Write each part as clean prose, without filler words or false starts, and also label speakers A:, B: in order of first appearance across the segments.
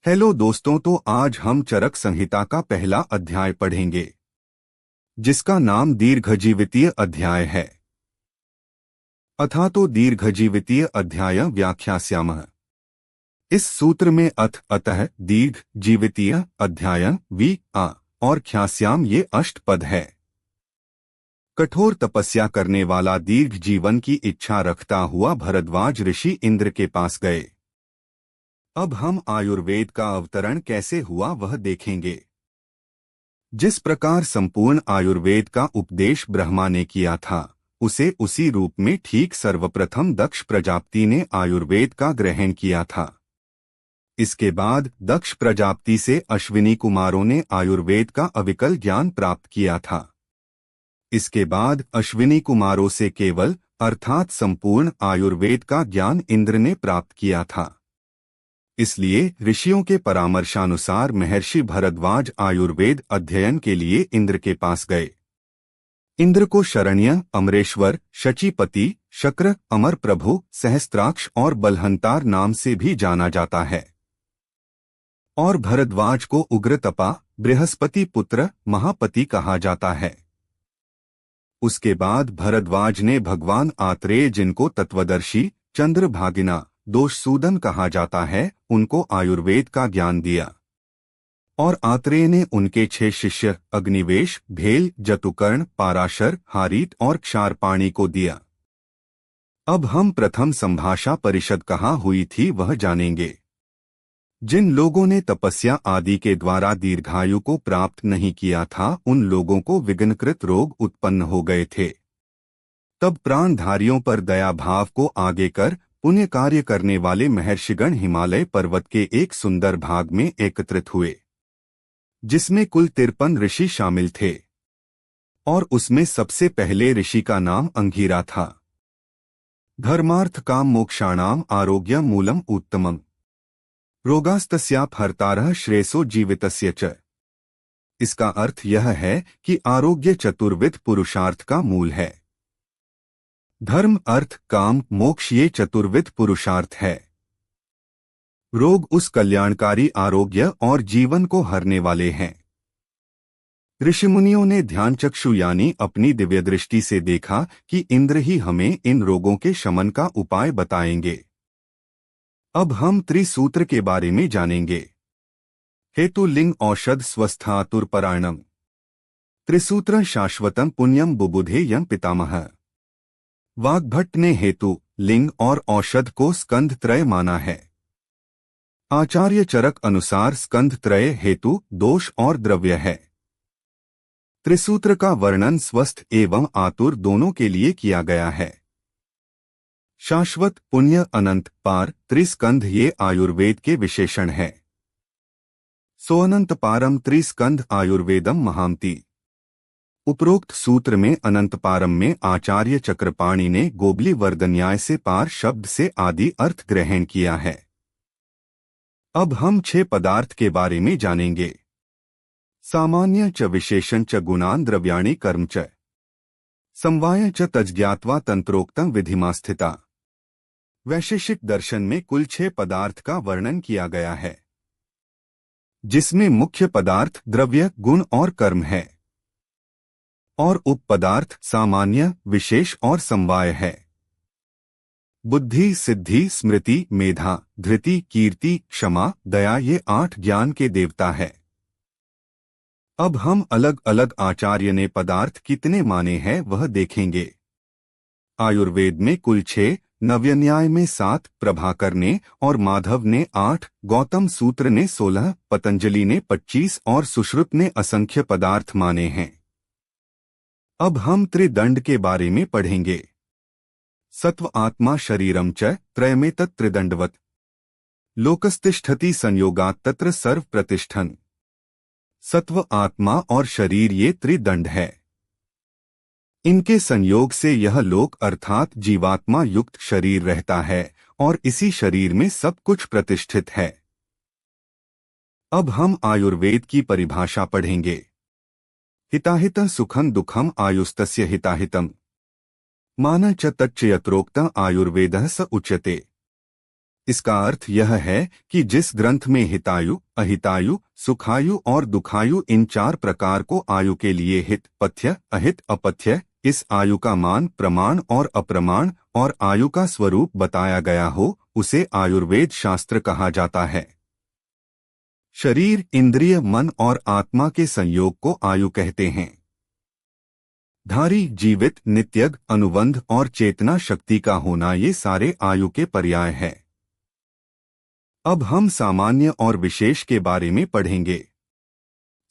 A: Hello दोस्तों, तो आज हम चरक संहिता का पहला अध्याय पढ़ेंगे जिसका नाम दीर्घजीवितीय अध्याय है। अथा तो दीर्घजीवितीय अध्याय व्याख्यास्यामः। इस सूत्र में अतः दीर्घ जीवितीय अध्याय वि आ और ख्यास्याम ये अष्टपद है। कठोर तपस्या करने वाला दीर्घ जीवन की इच्छा रखता हुआ भरद्वाज ऋषि इंद्र के पास गए। अब हम आयुर्वेद का अवतरण कैसे हुआ वह देखेंगे। जिस प्रकार संपूर्ण आयुर्वेद का उपदेश ब्रह्मा ने किया था, उसे उसी रूप में ठीक सर्वप्रथम दक्ष प्रजापति ने आयुर्वेद का ग्रहण किया था। इसके बाद दक्ष प्रजापति से अश्विनी कुमारों ने आयुर्वेद का अविकल ज्ञान प्राप्त किया था। इसके बाद अश्विनी कुमारों से केवल अर्थात संपूर्ण आयुर्वेद का ज्ञान इंद्र ने प्राप्त किया था। इसलिए ऋषियों के परामर्शानुसार महर्षि भरद्वाज आयुर्वेद अध्ययन के लिए इंद्र के पास गए। इंद्र को शरण्य, अमरेश्वर, शचीपति, शक्र, अमर प्रभु, सहस्त्राक्ष और बलहंतार नाम से भी जाना जाता है। और भरद्वाज को उग्रतपा, बृहस्पति पुत्र, महापति कहा जाता है। उसके बाद भरद्वाज ने भगवान आत्रेय, जिनको तत्वदर्शी, चंद्रभागिना, दोषसूदन कहा जाता है, उनको आयुर्वेद का ज्ञान दिया। और आत्रेय ने उनके 6 शिष्य अग्निवेश, भेल, जतुकर्ण, पाराशर, हारीत और क्षारपाणी को दिया। अब हम प्रथम संभाषा परिषद कहाँ हुई थी वह जानेंगे। जिन लोगों ने तपस्या आदि के द्वारा दीर्घायु को प्राप्त नहीं किया था, उन लोगों को विघ्नकृत रोग उत्पन्न हो गए थे। तब प्राणधारियों पर दया भाव को आगे कर पुण्य कार्य करने वाले महर्षिगण हिमालय पर्वत के एक सुंदर भाग में एकत्रित हुए, जिसमें कुल 53 ऋषि शामिल थे। और उसमें सबसे पहले ऋषि का नाम अंगीरा था। धर्मार्थ काम मोक्षाणाम आरोग्य मूलम उत्तमम रोगास्तस्यापहर्तारः श्रेयसो जीवितस्य च। इसका अर्थ यह है कि आरोग्य चतुर्विध पुरुषार्थ का मूल है। धर्म, अर्थ, काम, मोक्ष ये चतुर्विध पुरुषार्थ है। रोग उस कल्याणकारी आरोग्य और जीवन को हरने वाले हैं। ऋषिमुनियों ने ध्यानचक्षु यानी अपनी दिव्य दृष्टि से देखा कि इंद्र ही हमें इन रोगों के शमन का उपाय बताएंगे। अब हम त्रिसूत्र के बारे में जानेंगे। हेतु लिंग औषध स्वस्थातुर परायणम त्रिसूत्र शाश्वतम पुण्यम बुबुधे यं पितामह। वाग्भट्ट ने हेतु, लिंग और औषध को स्कंध त्रय माना है। आचार्य चरक अनुसार स्कंध त्रय हेतु, दोष और द्रव्य है। त्रिसूत्र का वर्णन स्वस्थ एवं आतुर दोनों के लिए किया गया है। शाश्वत, पुण्य, अनंत, पार, त्रिस्कंध ये आयुर्वेद के विशेषण है। सोअनंत पारम त्रिस्कंध आयुर्वेदम महांति। उपरोक्त सूत्र में अनंत पारम में आचार्य चक्रपाणि ने गोबली वर्दन्याय से पार शब्द से आदि अर्थ ग्रहण किया है। अब हम 6 पदार्थ के बारे में जानेंगे। सामान्य च विशेषण च गुणान द्रव्याणि कर्म च समवाय च तज्ज्ञात्वा तंत्रोक्तम विधिमा स्थिता। वैशेषिक दर्शन में कुल 6 पदार्थ का वर्णन किया गया है, जिसमें मुख्य पदार्थ द्रव्य, गुण और कर्म है, और उप पदार्थ सामान्य, विशेष और समवाय है। बुद्धि, सिद्धि, स्मृति, मेधा, धृति, कीर्ति, क्षमा, दया ये 8 ज्ञान के देवता है। अब हम अलग अलग आचार्य ने पदार्थ कितने माने हैं वह देखेंगे। आयुर्वेद में कुल 6, नव्यन्याय में 7, प्रभाकर ने और माधव ने 8, गौतम सूत्र ने 16, पतंजलि ने 25 और सुश्रुत ने असंख्य पदार्थ माने हैं। अब हम त्रिदंड के बारे में पढ़ेंगे। सत्व आत्मा शरीरम च त्रयमेतत् त्रिदंडवत् लोकस्तिष्ठति संयोगात् तत्र सर्व प्रतिष्ठन। सत्व, आत्मा और शरीर ये त्रिदंड है। इनके संयोग से यह लोक अर्थात जीवात्मा युक्त शरीर रहता है और इसी शरीर में सब कुछ प्रतिष्ठित है। अब हम आयुर्वेद की परिभाषा पढ़ेंगे। हिताहितं सुखं दुःखं आयुस्तस्य हिताहितं मान च तच्च यत्रोक्तं आयुर्वेदः स उच्यते। इसका अर्थ यह है कि जिस ग्रंथ में हितायु, अहितायु, सुखायु और दुखायु इन 4 प्रकार को आयु के लिए हित, पथ्य, अहित, अपथ्य, इस आयु का मान, प्रमाण और अप्रमाण और आयु का स्वरूप बताया गया हो, उसे आयुर्वेद शास्त्र कहा जाता है। शरीर, इंद्रिय, मन और आत्मा के संयोग को आयु कहते हैं। धारी, जीवित, नित्यग, अनुबंध और चेतना शक्ति का होना ये सारे आयु के पर्याय हैं। अब हम सामान्य और विशेष के बारे में पढ़ेंगे।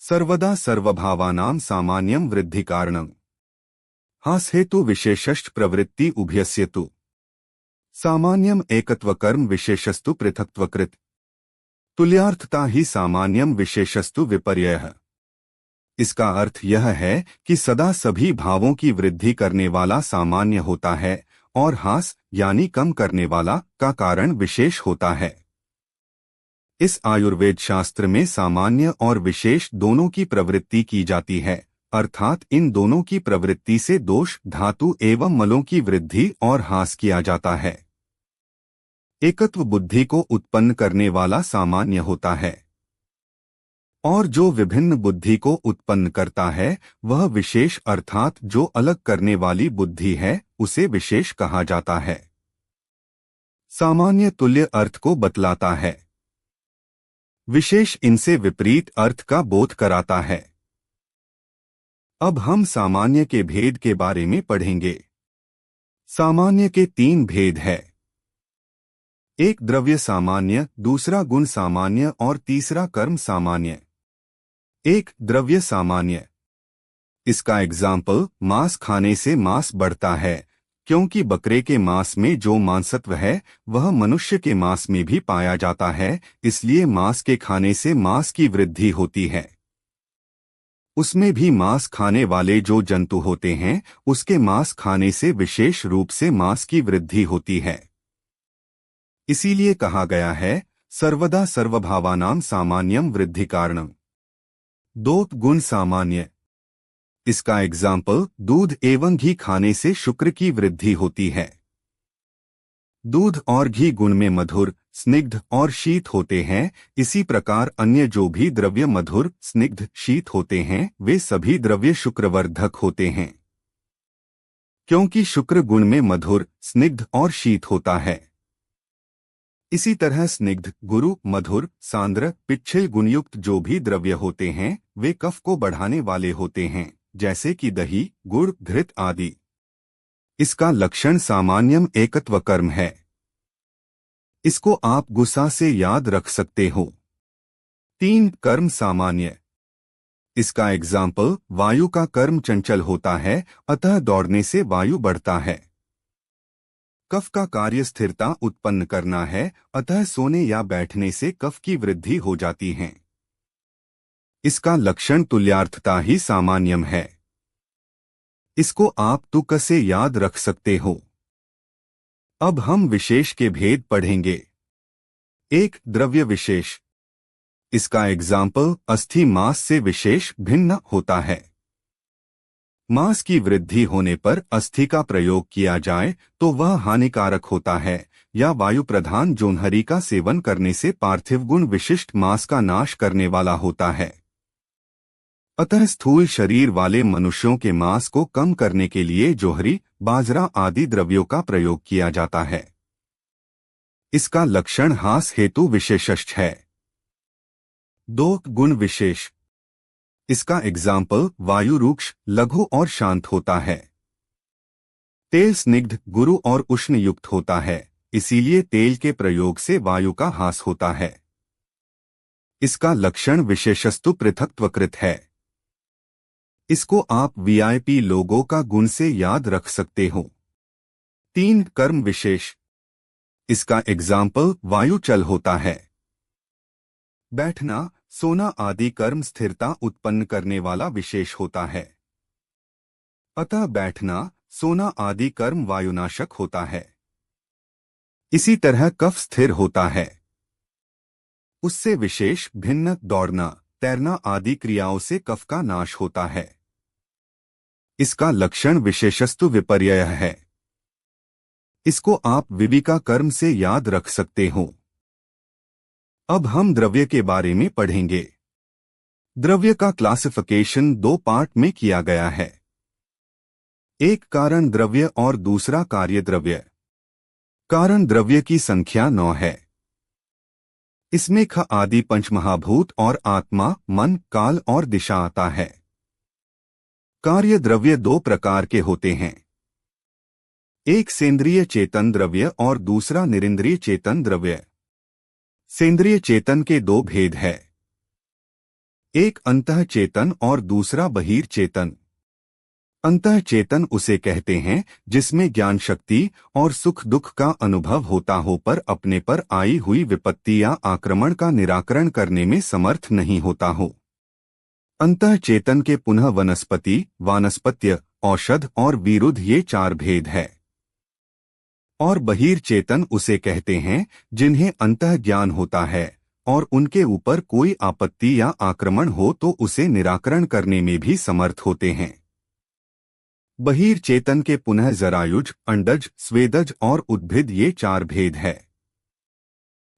A: सर्वदा सर्वभावानां सामान्यं वृद्धि कारणं हास्हेतु विशेषश्च प्रवृत्ति उभयस्यतु सामान्यम एकत्व कर्म विशेषस्तु पृथक्त्वकृत तुल्यार्थता ही सामान्यम विशेषस्तु विपर्ययः। इसका अर्थ यह है कि सदा सभी भावों की वृद्धि करने वाला सामान्य होता है और हास यानी कम करने वाला का कारण विशेष होता है। इस आयुर्वेद शास्त्र में सामान्य और विशेष दोनों की प्रवृत्ति की जाती है, अर्थात इन दोनों की प्रवृत्ति से दोष, धातु एवं मलों की वृद्धि और हास किया जाता है। एकत्व बुद्धि को उत्पन्न करने वाला सामान्य होता है और जो विभिन्न बुद्धि को उत्पन्न करता है वह विशेष अर्थात जो अलग करने वाली बुद्धि है उसे विशेष कहा जाता है। सामान्य तुल्य अर्थ को बतलाता है, विशेष इनसे विपरीत अर्थ का बोध कराता है। अब हम सामान्य के भेद के बारे में पढ़ेंगे। सामान्य के 3 भेद है, एक द्रव्य सामान्य, दूसरा गुण सामान्य और तीसरा कर्म सामान्य। एक द्रव्य सामान्य, इसका एग्जाम्पल, मांस खाने से मांस बढ़ता है क्योंकि बकरे के मांस में जो मांसत्व है वह मनुष्य के मांस में भी पाया जाता है, इसलिए मांस के खाने से मांस की वृद्धि होती है। उसमें भी मांस खाने वाले जो जंतु होते हैं उसके मांस खाने से विशेष रूप से मांस की वृद्धि होती है। इसीलिए कहा गया है सर्वदा सर्वभावानां सामान्यम वृद्धि कारणम। 2 गुण सामान्य, इसका एग्जाम्पल, दूध एवं घी खाने से शुक्र की वृद्धि होती है। दूध और घी गुण में मधुर, स्निग्ध और शीत होते हैं, इसी प्रकार अन्य जो भी द्रव्य मधुर, स्निग्ध, शीत होते हैं वे सभी द्रव्य शुक्रवर्धक होते हैं, क्योंकि शुक्र गुण में मधुर, स्निग्ध और शीत होता है। इसी तरह स्निग्ध, गुरु, मधुर, सांद्र, पिच्छिल गुणयुक्त जो भी द्रव्य होते हैं वे कफ को बढ़ाने वाले होते हैं, जैसे कि दही, गुड़, घृत आदि। इसका लक्षण सामान्यम एकत्व कर्म है। इसको आप गुस्सा से याद रख सकते हो। 3 कर्म सामान्य, इसका एग्जाम्पल, वायु का कर्म चंचल होता है अतः दौड़ने से वायु बढ़ता है। कफ का कार्य स्थिरता उत्पन्न करना है अतः सोने या बैठने से कफ की वृद्धि हो जाती है। इसका लक्षण तुल्यार्थता ही सामान्यम है। इसको आप तुक से याद रख सकते हो। अब हम विशेष के भेद पढ़ेंगे। एक द्रव्य विशेष, इसका एग्जाम्पल, अस्थि मांस से विशेष भिन्न होता है। मांस की वृद्धि होने पर अस्थि का प्रयोग किया जाए तो वह हानिकारक होता है, या वायु प्रधान जोन्हरी का सेवन करने से पार्थिव गुण विशिष्ट मांस का नाश करने वाला होता है। अतः स्थूल शरीर वाले मनुष्यों के मांस को कम करने के लिए जोहरी, बाजरा आदि द्रव्यों का प्रयोग किया जाता है। इसका लक्षण हास हेतु विशेषश्च है। 2 गुण विशेष, इसका एग्जाम्पल, वायु रूक्ष, लघु और शांत होता है। तेल स्निग्ध, गुरु और उष्ण युक्त होता है, इसीलिए तेल के प्रयोग से वायु का हास होता है। इसका लक्षण विशेषस्तु पृथक्त्वकृत है। इसको आप वीआईपी लोगों का गुण से याद रख सकते हो। 3 कर्म विशेष, इसका एग्जाम्पल, वायु चल होता है। बैठना, सोना आदि कर्म स्थिरता उत्पन्न करने वाला विशेष होता है, अतः बैठना, सोना आदि कर्म वायुनाशक होता है। इसी तरह कफ स्थिर होता है, उससे विशेष भिन्न दौड़ना, तैरना आदि क्रियाओं से कफ का नाश होता है। इसका लक्षण विशेषस्तु विपर्यय है। इसको आप विविका कर्म से याद रख सकते हो। अब हम द्रव्य के बारे में पढ़ेंगे। द्रव्य का क्लासिफिकेशन दो पार्ट में किया गया है, एक कारण द्रव्य और दूसरा कार्य द्रव्य। कारण द्रव्य की संख्या 9 है। इसमें ख आदि पंचमहाभूत और आत्मा, मन, काल और दिशा आता है। कार्य द्रव्य दो प्रकार के होते हैं, एक सेंद्रिय चेतन द्रव्य और दूसरा निरिंद्रिय चेतन द्रव्य। सेंद्रिय चेतन के दो भेद है, एक अंतः चेतन और दूसरा बहिर चेतन। अंतः चेतन उसे कहते हैं जिसमें ज्ञान शक्ति और सुख दुख का अनुभव होता हो पर अपने पर आई हुई विपत्ति या आक्रमण का निराकरण करने में समर्थ नहीं होता हो। अंतः चेतन के पुनः वनस्पति, वानस्पत्य, औषध और विरुद्ध ये चार भेद है। और बहिर चेतन उसे कहते हैं जिन्हें अंतः ज्ञान होता है और उनके ऊपर कोई आपत्ति या आक्रमण हो तो उसे निराकरण करने में भी समर्थ होते हैं। बहिर चेतन के पुनः जरायुज, अंडज, स्वेदज और उद्भिद ये चार भेद है।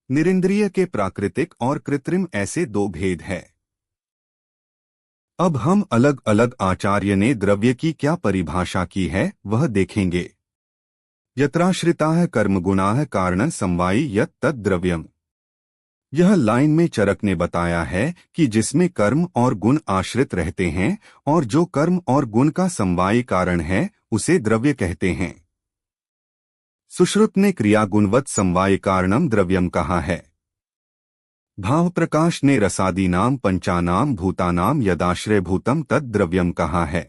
A: निरिंद्रिय के प्राकृतिक और कृत्रिम ऐसे दो भेद है। अब हम अलग अलग आचार्य ने द्रव्य की क्या परिभाषा की है वह देखेंगे। यत्राश्रिताः कर्मगुणाः कारण समवायी यत् तद् द्रव्यम्। यह लाइन में चरक ने बताया है कि जिसमें कर्म और गुण आश्रित रहते हैं और जो कर्म और गुण का समवायी कारण है उसे द्रव्य कहते हैं। सुश्रुत ने क्रिया गुणवत् समवायी कारणम द्रव्यम कहा है। भाव प्रकाश ने रसादीनाम पंचानाम भूतानाम यदाश्रय भूतम तद् द्रव्यम कहा है।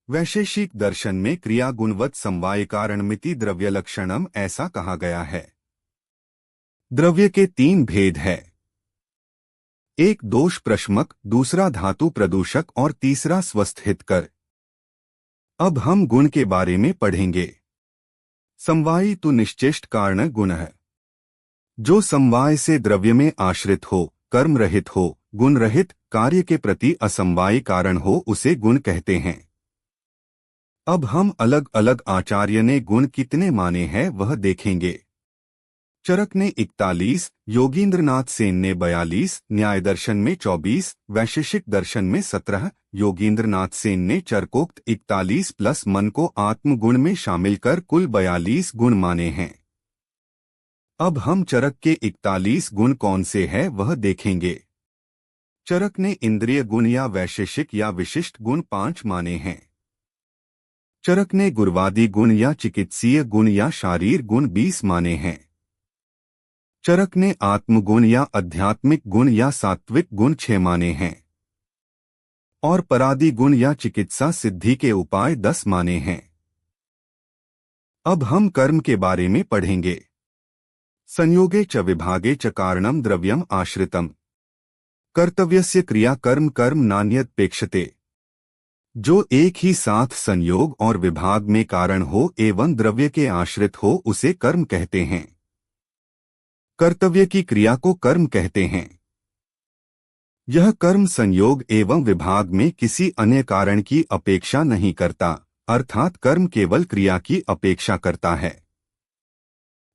A: वैशेषिक दर्शन में क्रिया गुणवत् समवाय कारणमिति द्रव्य लक्षणम ऐसा कहा गया है। द्रव्य के तीन भेद है, एक दोष प्रशमक, दूसरा धातु प्रदूषक और तीसरा स्वस्थ हितकर। अब हम गुण के बारे में पढ़ेंगे। समवायी तो निश्चेष्ट कारण गुण है। जो समवाय से द्रव्य में आश्रित हो, कर्म रहित हो, गुण रहित, कार्य के प्रति असमवायी कारण हो उसे गुण कहते हैं। अब हम अलग अलग आचार्य ने गुण कितने माने हैं वह देखेंगे। चरक ने 41, योगींद्रनाथ सेन ने 42, न्याय दर्शन में 24, वैशेषिक दर्शन में 17, योगींद्रनाथ सेन ने चरकोक्त 41 प्लस मन को आत्मगुण में शामिल कर कुल 42 गुण माने हैं। अब हम चरक के 41 गुण कौन से हैं वह देखेंगे। चरक ने इंद्रिय गुण या वैशेषिक या विशिष्ट गुण 5 माने हैं। चरक ने गुरवादी गुण या चिकित्सीय गुण या शारीर गुण 20 माने हैं। चरक ने आत्मगुण या आध्यात्मिक गुण या सात्विक गुण 6 माने हैं और परादि गुण या चिकित्सा सिद्धि के उपाय 10 माने हैं। अब हम कर्म के बारे में पढ़ेंगे। संयोगे च विभागे च कारणम द्रव्यम आश्रितम। कर्तव्यस्य क्रिया कर्म कर्म नान्यदपेक्षते। जो एक ही साथ संयोग और विभाग में कारण हो एवं द्रव्य के आश्रित हो उसे कर्म कहते हैं। कर्तव्य की क्रिया को कर्म कहते हैं। यह कर्म संयोग एवं विभाग में किसी अन्य कारण की अपेक्षा नहीं करता, अर्थात कर्म केवल क्रिया की अपेक्षा करता है।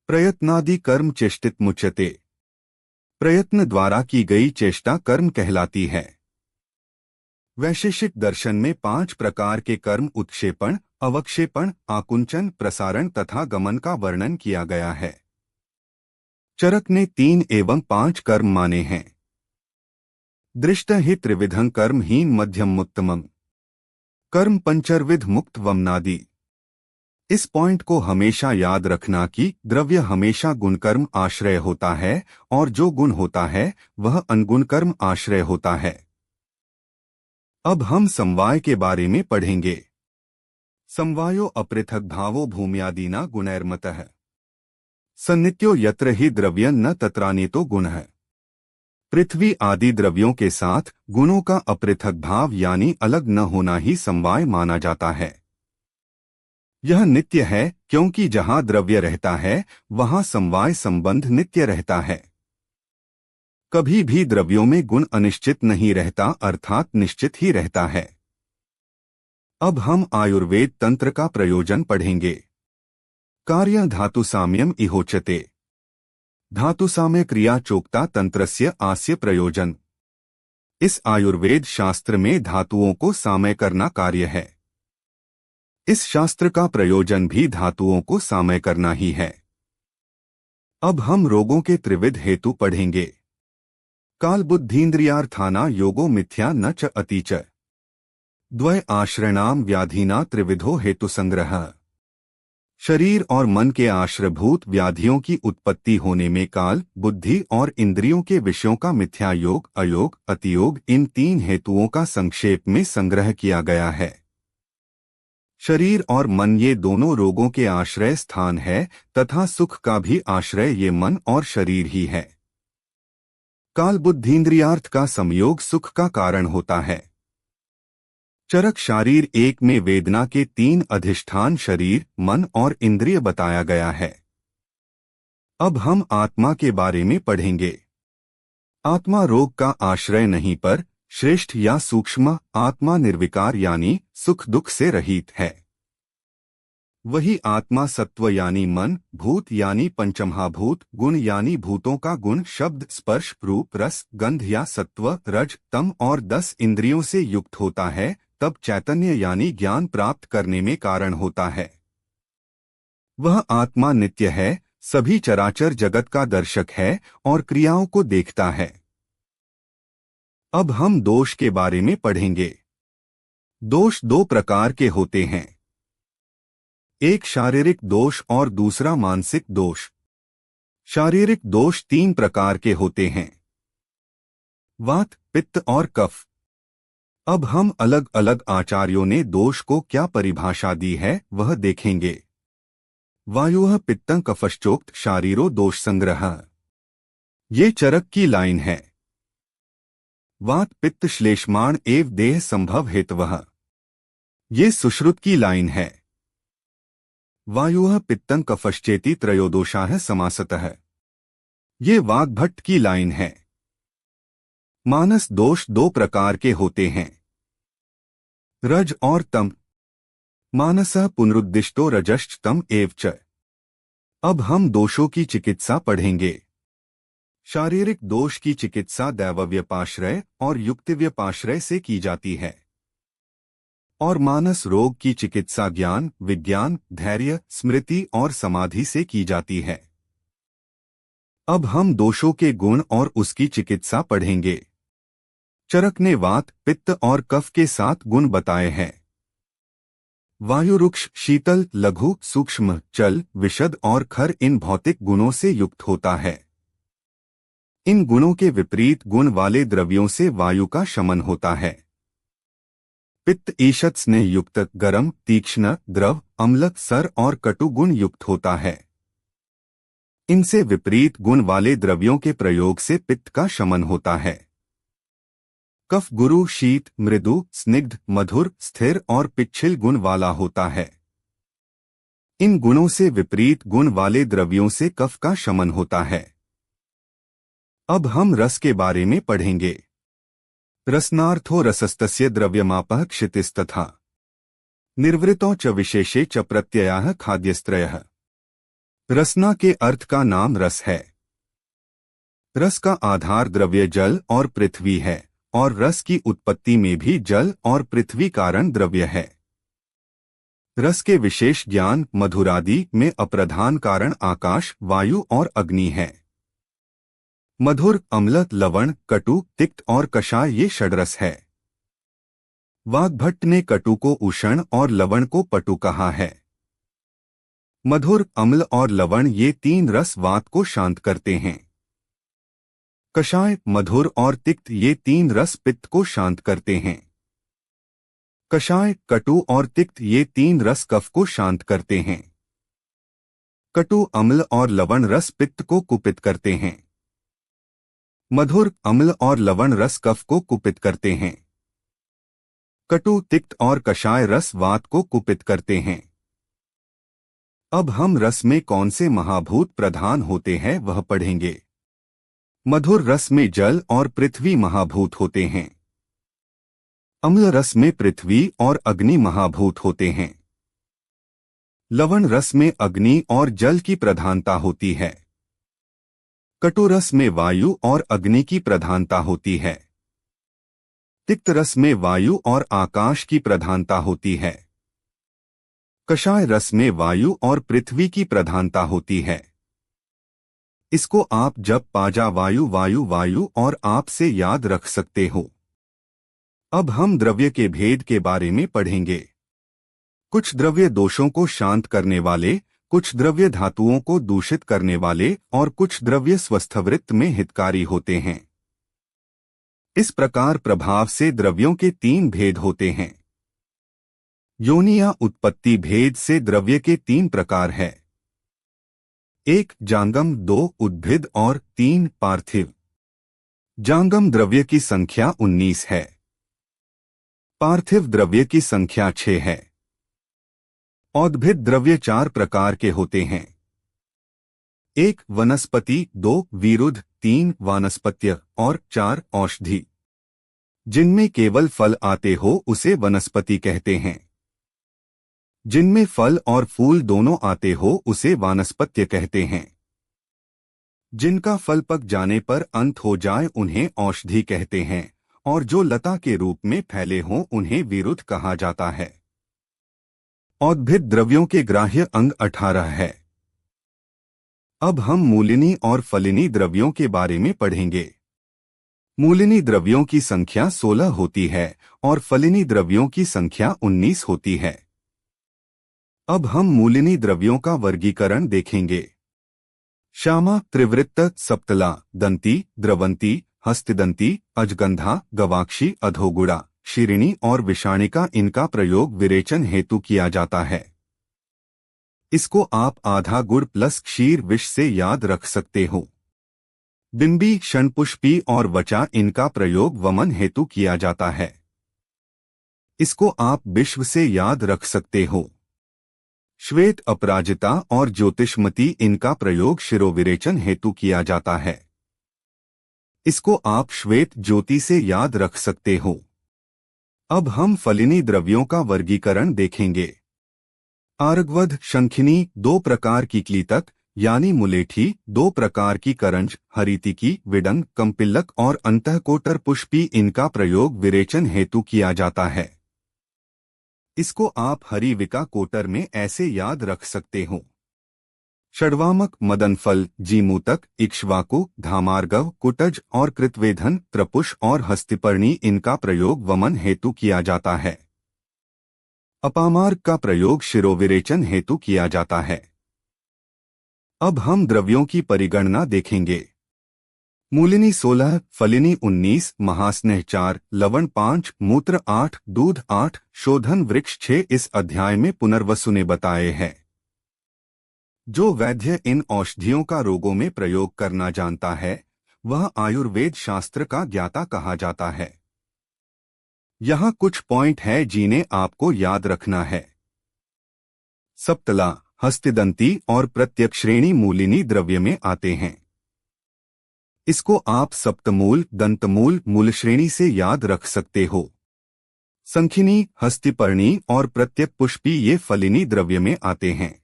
A: प्रयत्नादि कर्म चेष्टित मुच्यते। प्रयत्न द्वारा की गई चेष्टा कर्म कहलाती है। वैशेषिक दर्शन में 5 प्रकार के कर्म उत्क्षेपण, अवक्षेपण, आकुंचन, प्रसारण तथा गमन का वर्णन किया गया है। चरक ने 3 एवं 5 कर्म माने हैं। दृष्ट हि त्रिविधं कर्महीन मध्यम उत्तमम। कर्म पंचर्विध मुक्त वमनादि। इस पॉइंट को हमेशा याद रखना कि द्रव्य हमेशा गुणकर्म आश्रय होता है और जो गुण होता है वह अनगुण कर्म आश्रय होता है। अब हम समवाय के बारे में पढ़ेंगे। समवायो अपृथक भावो भूम्यादिना गुणैर्मतः। सन्नित्यो यत्र हि द्रव्य न तत्रान्यतो गुणः। पृथ्वी आदि द्रव्यों के साथ गुणों का अपृथक भाव यानी अलग न होना ही समवाय माना जाता है। यह नित्य है क्योंकि जहां द्रव्य रहता है वहां समवाय संबंध नित्य रहता है। कभी भी द्रव्यों में गुण अनिश्चित नहीं रहता अर्थात निश्चित ही रहता है। अब हम आयुर्वेद तंत्र का प्रयोजन पढ़ेंगे। कार्य धातुसाम्यम इहोचते। धातुसाम्य क्रिया चोक्ता तंत्रस्य आस्य प्रयोजन। इस आयुर्वेद शास्त्र में धातुओं को सामय करना कार्य है। इस शास्त्र का प्रयोजन भी धातुओं को सामय करना ही है। अब हम रोगों के त्रिविध हेतु पढ़ेंगे। काल बुद्धीन्द्रियार्थाना योगो मिथ्या न च अति च। द्वय आश्रयणाम व्याधिना त्रिविधो हेतु संग्रह। शरीर और मन के आश्रयभूत व्याधियों की उत्पत्ति होने में काल, बुद्धि और इंद्रियों के विषयों का मिथ्या योग, अयोग, अतियोग, इन तीन हेतुओं का संक्षेप में संग्रह किया गया है। शरीर और मन ये दोनों रोगों के आश्रय स्थान है तथा सुख का भी आश्रय ये मन और शरीर ही है। काल बुद्धीन्द्रियार्थ का संयोग सुख का कारण होता है। चरक शारीर एक में वेदना के तीन अधिष्ठान शरीर, मन और इंद्रिय बताया गया है। अब हम आत्मा के बारे में पढ़ेंगे। आत्मा रोग का आश्रय नहीं पर श्रेष्ठ या सूक्ष्म आत्मा निर्विकार यानी सुख दुख से रहित है। वही आत्मा सत्व यानी मन, भूत यानी पंचमहाभूत, गुण यानी भूतों का गुण, शब्द, स्पर्श, रूप, रस, गंध या सत्व, रज, तम और 10 इंद्रियों से युक्त होता है, तब चैतन्य यानी ज्ञान प्राप्त करने में कारण होता है। वह आत्मा नित्य है, सभी चराचर जगत का दर्शक है और क्रियाओं को देखता है। अब हम दोष के बारे में पढ़ेंगे। दोष दो प्रकार के होते हैं, एक शारीरिक दोष और दूसरा मानसिक दोष। शारीरिक दोष 3 प्रकार के होते हैं, वात, पित्त और कफ। अब हम अलग अलग आचार्यों ने दोष को क्या परिभाषा दी है वह देखेंगे। वायुः पित्तं कफश्चोक्त शारीरो दोष संग्रह, ये चरक की लाइन है। वात पित्त श्लेष्माण एव देह संभव हेतवः, ये सुश्रुत की लाइन है। वायुः पित्तं कफश्चेति त्रयोदोषाः समासतः, ये वाग्भट्ट की लाइन है। मानस दोष 2 प्रकार के होते हैं, रज और तम। मानसः पुनरुद्दिष्टो रजश्च तम एव च। अब हम दोषों की चिकित्सा पढ़ेंगे। शारीरिक दोष की चिकित्सा दैवव्यपाश्रय और युक्तिव्यपाश्रय से की जाती है और मानस रोग की चिकित्सा ज्ञान, विज्ञान, धैर्य, स्मृति और समाधि से की जाती है। अब हम दोषों के गुण और उसकी चिकित्सा पढ़ेंगे। चरक ने वात, पित्त और कफ के 7 गुण बताए हैं। वायु रुक्ष, शीतल, लघु, सूक्ष्म, चल, विशद और खर इन भौतिक गुणों से युक्त होता है। इन गुणों के विपरीत गुण वाले द्रव्यों से वायु का शमन होता है। पित्त ईषत् स्नेह युक्त, गरम, तीक्ष्ण, द्रव, अम्ल, सर और कटु गुण युक्त होता है। इनसे विपरीत गुण वाले द्रव्यों के प्रयोग से पित्त का शमन होता है। कफ गुरु, शीत, मृदु, स्निग्ध, मधुर, स्थिर और पिच्छिल गुण वाला होता है। इन गुणों से विपरीत गुण वाले द्रव्यों से कफ का शमन होता है। अब हम रस के बारे में पढ़ेंगे। रसनार्थो रसस्तस्य द्रव्यमापः क्षितिस्तथा निर्वृतो च विशेषे च प्रत्ययः खाद्यस्त्रयः। रसना के अर्थ का नाम रस है। रस का आधार द्रव्य जल और पृथ्वी है और रस की उत्पत्ति में भी जल और पृथ्वी कारण द्रव्य है। रस के विशेष ज्ञान मधुरादि में अप्रधान कारण आकाश, वायु और अग्नि है। मधुर, अम्ल, लवण, कटु, तिक्त और कषाय ये षड्रस है। वाग्भट्ट ने कटु को उष्ण और लवण को पटु कहा है। मधुर, अम्ल और लवण ये 3 रस वात को शांत करते हैं। कषाय, मधुर और तिक्त ये 3 रस पित्त को शांत करते हैं। कषाय, कटु और तिक्त ये 3 रस कफ को शांत करते हैं। कटु, अम्ल और लवण रस पित्त को कुपित करते हैं। मधुर, अम्ल और लवण रस कफ को कुपित करते हैं। कटु, तिक्त और कषाय रस वात को कुपित करते हैं। अब हम रस में कौन से महाभूत प्रधान होते हैं वह पढ़ेंगे। मधुर रस में जल और पृथ्वी महाभूत होते हैं। अम्ल रस में पृथ्वी और अग्नि महाभूत होते हैं। लवण रस में अग्नि और जल की प्रधानता होती है। कटुरस में वायु और अग्नि की प्रधानता होती है। तिक्त रस में वायु और आकाश की प्रधानता होती है। कषाय रस में वायु और पृथ्वी की प्रधानता होती है। इसको आप जब पाजा वायु वायु वायु और आप से याद रख सकते हो। अब हम द्रव्य के भेद के बारे में पढ़ेंगे। कुछ द्रव्य दोषों को शांत करने वाले, कुछ द्रव्य धातुओं को दूषित करने वाले और कुछ द्रव्य स्वस्थवृत्त में हितकारी होते हैं। इस प्रकार प्रभाव से द्रव्यों के 3 भेद होते हैं। योनि या उत्पत्ति भेद से द्रव्य के 3 प्रकार है। 1 जांगम, 2 उद्भिद और 3 पार्थिव। जांगम द्रव्य की संख्या 19 है। पार्थिव द्रव्य की संख्या 6 है। औद्भिद द्रव्य 4 प्रकार के होते हैं। 1 वनस्पति, 2 विरुद्ध, 3 वानस्पत्य और 4 औषधि। जिनमें केवल फल आते हो उसे वनस्पति कहते हैं। जिनमें फल और फूल दोनों आते हो उसे वानस्पत्य कहते हैं। जिनका फल पक जाने पर अंत हो जाए उन्हें औषधि कहते हैं, और जो लता के रूप में फैले हों उन्हें विरुद्ध कहा जाता है। औद्भिद द्रव्यों के ग्राह्य अंग 18 है। अब हम मूलिनी और फलिनी द्रव्यों के बारे में पढ़ेंगे। मूलिनी द्रव्यों की संख्या 16 होती है और फलिनी द्रव्यों की संख्या 19 होती है। अब हम मूलिनी द्रव्यों का वर्गीकरण देखेंगे। श्यामा, त्रिवृत्त, सप्तला, दंती, द्रवंती, हस्तिदंती, अजगंधा, गवाक्षी, अधोगुड़ा, शिरिणी और विषाणिका, इनका प्रयोग विरेचन हेतु किया जाता है। इसको आप आधा गुड़ प्लस क्षीर विष से याद रख सकते हो। बिंबी, क्षणपुष्पी और वचा, इनका प्रयोग वमन हेतु किया जाता है। इसको आप विश्व से याद रख सकते हो। श्वेत, अपराजिता और ज्योतिष्मती, इनका प्रयोग शिरोविरेचन हेतु किया जाता है। इसको आप श्वेत ज्योति से याद रख सकते हो। अब हम फलिनी द्रव्यों का वर्गीकरण देखेंगे। आर्गवध, शंखिनी, 2 प्रकार की क्लीतक यानी मुलेठी, 2 प्रकार की करंज, हरितिकी, विडंग, कंपिल्लक और अंतःकोटर पुष्पी, इनका प्रयोग विरेचन हेतु किया जाता है। इसको आप हरिविका कोटर में ऐसे याद रख सकते हो। षड्वामक, मदनफल, जीमूतक, इक्ष्वाकु, धामार्गव, कुटज और कृतवेधन, त्रपुष और हस्तिपर्णी, इनका प्रयोग वमन हेतु किया जाता है। अपामार्ग का प्रयोग शिरोविरेचन हेतु किया जाता है। अब हम द्रव्यों की परिगणना देखेंगे। मूलिनी 16, फलिनी 19, महास्नेह 4, लवण 5, मूत्र 8, दूध 8, शोधन वृक्ष 6 इस अध्याय में पुनर्वसु ने बताए हैं। जो वैद्य इन औषधियों का रोगों में प्रयोग करना जानता है वह आयुर्वेद शास्त्र का ज्ञाता कहा जाता है। यहाँ कुछ पॉइंट है जिन्हें आपको याद रखना है। सप्तला, हस्तिदंती और प्रत्यक श्रेणी मूलिनी द्रव्य में आते हैं। इसको आप सप्तमूल, दंतमूल, मूल श्रेणी से याद रख सकते हो। संखिनी, हस्तिपर्णी और प्रत्यक पुष्पी ये फलिनी द्रव्य में आते हैं।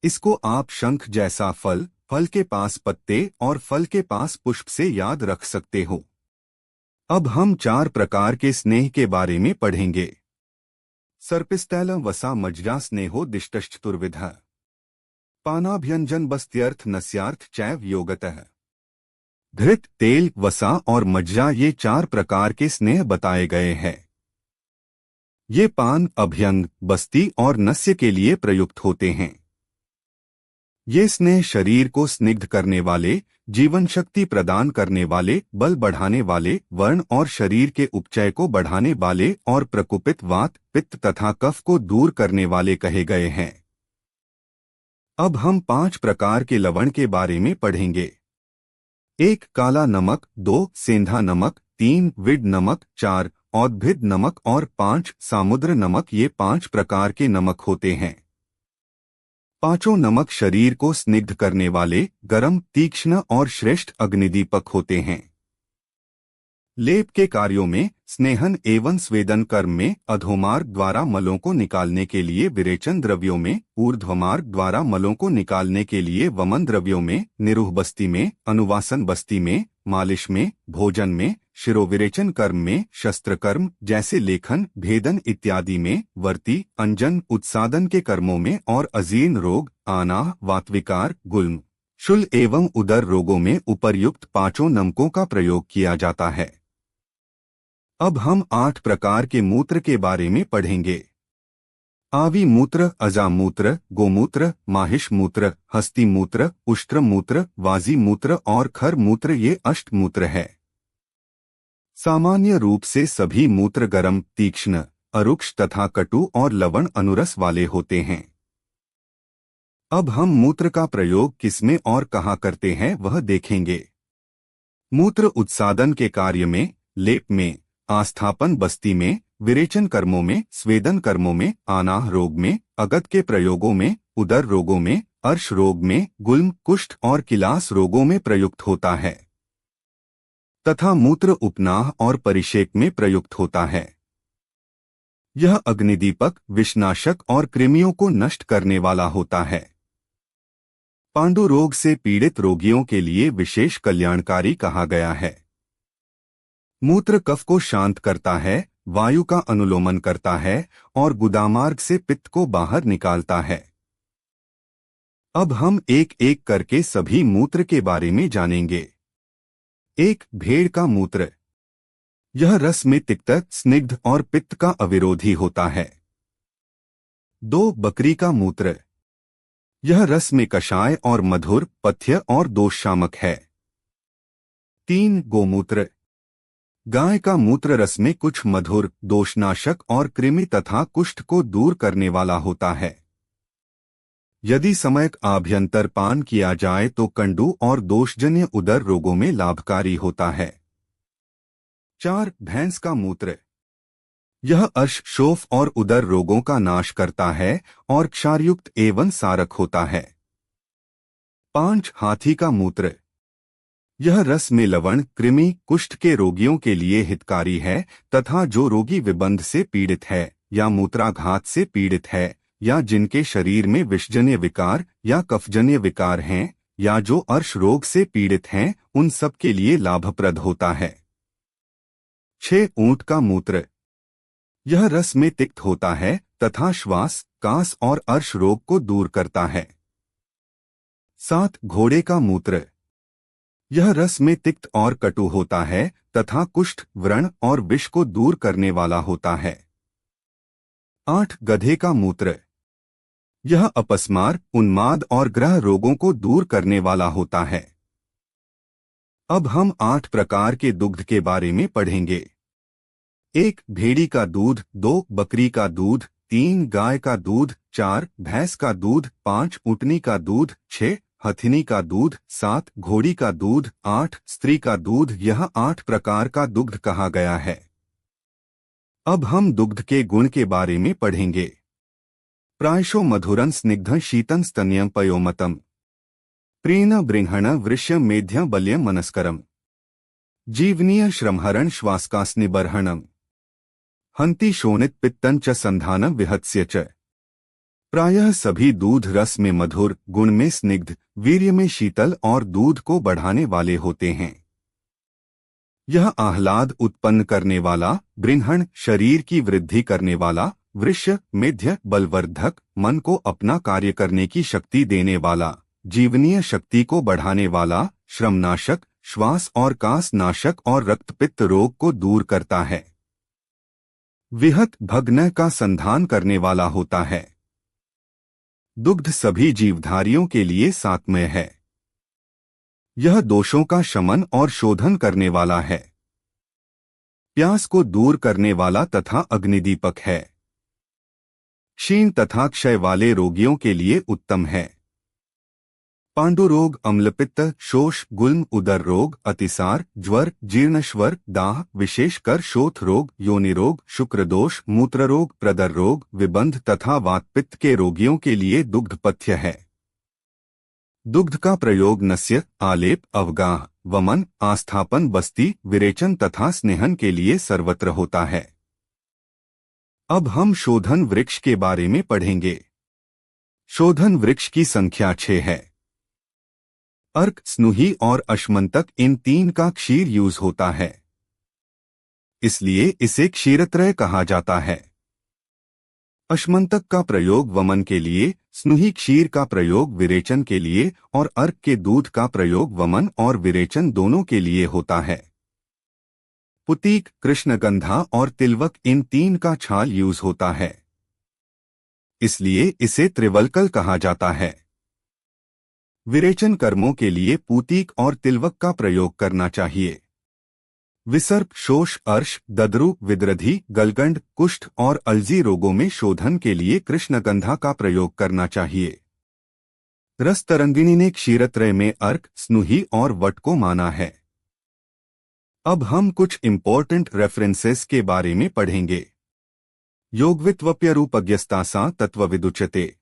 A: इसको आप शंख जैसा फल, फल के पास पत्ते और फल के पास पुष्प से याद रख सकते हो। अब हम 4 प्रकार के स्नेह के बारे में पढ़ेंगे। सर्पिस्तैल वसा मज्जा स्नेहो दिष्टश्चतुर्विधः पानाभ्यंजन बस्त्यर्थ नस्यार्थ चैव योगतः। घृत, तेल, वसा और मज्जा ये 4 प्रकार के स्नेह बताए गए हैं। ये पान, अभ्यंग, बस्ती और नस्य के लिए प्रयुक्त होते हैं। ये स्नेह शरीर को स्निग्ध करने वाले, जीवन शक्ति प्रदान करने वाले, बल बढ़ाने वाले, वर्ण और शरीर के उपचय को बढ़ाने वाले और प्रकुपित वात, पित्त तथा कफ को दूर करने वाले कहे गए हैं। अब हम 5 प्रकार के लवण के बारे में पढ़ेंगे। 1 काला नमक, 2 सेंधा नमक, 3 विड नमक, 4 औद्भिद नमक और 5 सामुद्र नमक। ये 5 प्रकार के नमक होते हैं। पांचों नमक शरीर को स्निग्ध करने वाले, गरम, तीक्ष्ण और श्रेष्ठ अग्निदीपक होते हैं। लेप के कार्यों में स्नेहन एवं स्वेदन कर्म में अधोमार्ग द्वारा मलों को निकालने के लिए विरेचन द्रव्यों में, ऊर्ध्वमार्ग द्वारा मलों को निकालने के लिए वमन द्रव्यों में, निरूह बस्ती में, अनुवासन बस्ती में, मालिश में, भोजन में, शिरोविरेचन कर्म में, शस्त्र कर्म जैसे लेखन, भेदन इत्यादि में, वर्ती, अंजन, उत्सादन के कर्मों में और अजीर्ण रोग, आनाह, वातविकार, गुल्म, शूल एवं उदर रोगों में उपर्युक्त पांचों नमकों का प्रयोग किया जाता है। अब हम 8 प्रकार के मूत्र के बारे में पढ़ेंगे। आवी मूत्र, अजा मूत्र, गोमूत्र, माहिष मूत्र, हस्ती मूत्र, उष्ट्र मूत्र, वाजी मूत्र और खर मूत्र ये अष्टमूत्र है। सामान्य रूप से सभी मूत्र गरम, तीक्ष्ण, अरुक्ष तथा कटु और लवण अनुरस वाले होते हैं। अब हम मूत्र का प्रयोग किसमें और कहाँ करते हैं वह देखेंगे। मूत्र उत्सादन के कार्य में, लेप में, आस्थापन बस्ती में, विरेचन कर्मों में, स्वेदन कर्मों में, आनाह रोग में, अगत के प्रयोगों में, उदर रोगों में, अर्श रोग में, गुल्म, कुष्ठ और किलास रोगों में प्रयुक्त होता है तथा मूत्र उपनाह और परिषेक में प्रयुक्त होता है। यह अग्निदीपक, विषनाशक और कृमियों को नष्ट करने वाला होता है। पांडु रोग से पीड़ित रोगियों के लिए विशेष कल्याणकारी कहा गया है। मूत्र कफ को शांत करता है, वायु का अनुलोमन करता है और गुदामार्ग से पित्त को बाहर निकालता है। अब हम एक एक करके सभी मूत्र के बारे में जानेंगे। 1. भेड़ का मूत्र। यह रस में तिक्त, स्निग्ध और पित्त का अविरोधी होता है। 2. बकरी का मूत्र। यह रस में कषाय और मधुर, पथ्य और दोषशामक है। 3. गोमूत्र। गाय का मूत्र रस में कुछ मधुर, दोषनाशक और कृमि तथा कुष्ठ को दूर करने वाला होता है। यदि समयक आभ्यंतर पान किया जाए तो कंडू और दोषजन्य उदर रोगों में लाभकारी होता है। 4. भैंस का मूत्र। यह अर्श, शोफ और उदर रोगों का नाश करता है और क्षारयुक्त एवं सारक होता है। 5. हाथी का मूत्र। यह रस में लवण, कृमि, कुष्ठ के रोगियों के लिए हितकारी है तथा जो रोगी विबंध से पीड़ित है या मूत्राघात से पीड़ित है या जिनके शरीर में विषजन्य विकार या कफजन्य विकार हैं या जो अर्श रोग से पीड़ित हैं उन सब के लिए लाभप्रद होता है। 6. ऊंट का मूत्र। यह रस में तिक्त होता है तथा श्वास, कास और अर्श रोग को दूर करता है। 7. घोड़े का मूत्र। यह रस में तिक्त और कटु होता है तथा कुष्ठ, व्रण और विष को दूर करने वाला होता है। 8. गधे का मूत्र। यह अपस्मार, उन्माद और ग्रह रोगों को दूर करने वाला होता है। अब हम 8 प्रकार के दुग्ध के बारे में पढ़ेंगे। 1. भेड़ी का दूध। 2. बकरी का दूध। 3. गाय का दूध। 4. भैंस का दूध। 5. ऊँटनी का दूध। 6. हथिनी का दूध। 7. घोड़ी का दूध। 8. स्त्री का दूध। यह 8 प्रकार का दुग्ध कहा गया है। अब हम दुग्ध के गुण के बारे में पढ़ेंगे। प्रायशो मधुरं स्निग्धं शीतं स्तन्यं पयोमतं प्रेण बृंहण वृष्य मेध्य बल्यं मनस्करम् जीवनीय श्रमहरण श्वासकास्निबर्हणम् हंति शोणित पित्तं च संधानं विहत्स्य च। प्रायः सभी दूध रस में मधुर, गुण में स्निग्ध, वीर्य में शीतल और दूध को बढ़ाने वाले होते हैं। यह आह्लाद उत्पन्न करने वाला, बृंहण शरीर की वृद्धि करने वाला, वृष्य मेध्य बलवर्धक, मन को अपना कार्य करने की शक्ति देने वाला, जीवनीय शक्ति को बढ़ाने वाला, श्रमनाशक, श्वास और कास नाशक और रक्तपित्त रोग को दूर करता है। विहत भग्न का संधान करने वाला होता है। दुग्ध सभी जीवधारियों के लिए सात्मय है। यह दोषों का शमन और शोधन करने वाला है। प्यास को दूर करने वाला तथा अग्निदीपक है। क्षीण तथा क्षय वाले रोगियों के लिए उत्तम है। पांडुरोग, अम्लपित्त, शोष, गुल्म, उदर रोग, अतिसार, ज्वर, जीर्णश्वर, दाह, विशेषकर शोथ रोग, योनि रोग, शुक्रदोष, मूत्र रोग, प्रदर रोग, विबंध तथा वातपित्त के रोगियों के लिए दुग्ध पथ्य है। दुग्ध का प्रयोग नस्य, आलेप, अवगाह, वमन, आस्थापन, बस्ती, विरेचन तथा स्नेहन के लिए सर्वत्र होता है। अब हम शोधन वृक्ष के बारे में पढ़ेंगे। शोधन वृक्ष की संख्या 6 है। अर्क, स्नुही और अश्मंतक, इन तीन का क्षीर यूज होता है, इसलिए इसे क्षीरत्रय कहा जाता है। अश्मंतक का प्रयोग वमन के लिए, स्नुही क्षीर का प्रयोग विरेचन के लिए और अर्क के दूध का प्रयोग वमन और विरेचन दोनों के लिए होता है। पुतीक, कृष्णगंधा और तिलवक, इन तीन का छाल यूज होता है, इसलिए इसे त्रिवल्कल कहा जाता है। विरेचन कर्मों के लिए पूतीक और तिलवक का प्रयोग करना चाहिए। विसर्प, शोष, अर्श, दद्रु, विद्रधि, गलगंड, कुष्ठ और अलजी रोगों में शोधन के लिए कृष्णगंधा का प्रयोग करना चाहिए। रस तरंगिणी ने क्षीरत्रय में अर्क, स्नुही और वट को माना है। अब हम कुछ इंपॉर्टेंट रेफरेंसेस के बारे में पढ़ेंगे। योगवित्वप्यरूपज्ञस्तासा तत्वविदुच्यते,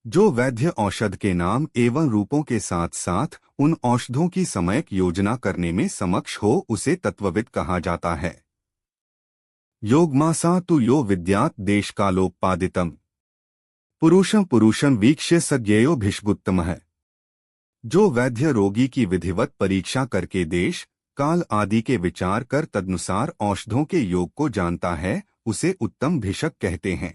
A: जो वैद्य औषध के नाम एवं रूपों के साथ साथ उन औषधों की समयक योजना करने में समक्ष हो, उसे तत्वविद कहा जाता है। योगमासा तु यो विद्यात् देशकालोपादितम्, पुरुषं पुरुषं वीक्ष्य सज्ञेयो भिष्गुत्तमः, जो वैद्य रोगी की विधिवत परीक्षा करके देश, काल आदि के विचार कर तदनुसार औषधों के योग को जानता है, उसे उत्तम भिषक कहते हैं।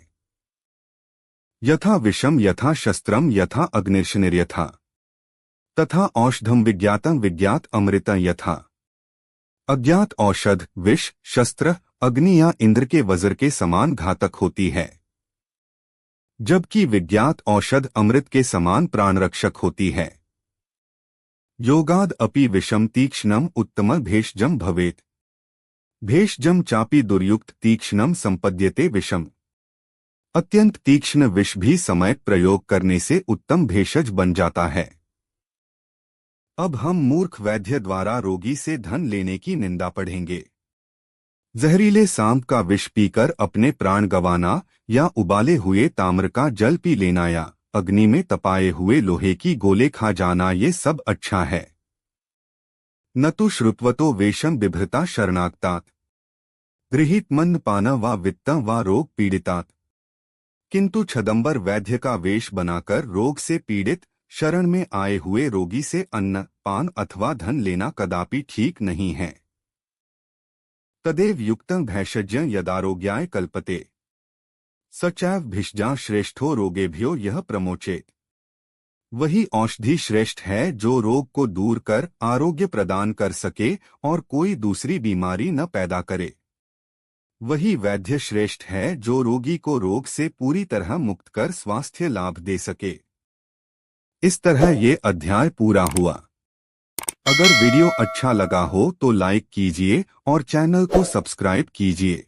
A: यथा विषम यथा शस्त्रम यथा अग्निर्शनिर्यथा, तथा औषधम विज्ञातम विज्ञात अमृतं यथा। अज्ञात औषध विष, शस्त्र, अग्नि या इंद्र के वज्र के समान घातक होती है, जबकि विज्ञात औषध अमृत के समान प्राणरक्षक होती है। योगाद अपि विषम तीक्ष्णम उत्तम भेषजम भवेत्, भेषजम चापि दुर्युक्त तीक्ष्णम संपद्यते विषम, अत्यंत तीक्ष्ण विष भी समय प्रयोग करने से उत्तम भेषज बन जाता है। अब हम मूर्ख वैद्य द्वारा रोगी से धन लेने की निंदा पढ़ेंगे। जहरीले सांप का विष पीकर अपने प्राण गंवाना, या उबाले हुए ताम्र का जल पी लेना, या अग्नि में तपाए हुए लोहे की गोले खा जाना, ये सब अच्छा है। न तो श्रुत्वतो वेशम बिभ्रता शरणागतात, गृहीत मन्न पाना व वित्त व रोग पीड़ितात, किंतु छदंबर वैद्य का वेश बनाकर रोग से पीड़ित शरण में आए हुए रोगी से अन्न, पान अथवा धन लेना कदापि ठीक नहीं है। तदेव युक्तं भैषज्ञं यदारोग्याय कल्पते, सचैव भिषजा श्रेष्ठो रोगेभ्यो यह प्रमोचेत, वही औषधि श्रेष्ठ है जो रोग को दूर कर आरोग्य प्रदान कर सके और कोई दूसरी बीमारी न पैदा करे। वही वैद्य श्रेष्ठ है जो रोगी को रोग से पूरी तरह मुक्त कर स्वास्थ्य लाभ दे सके। इस तरह ये अध्याय पूरा हुआ। अगर वीडियो अच्छा लगा हो तो लाइक कीजिए और चैनल को सब्सक्राइब कीजिए।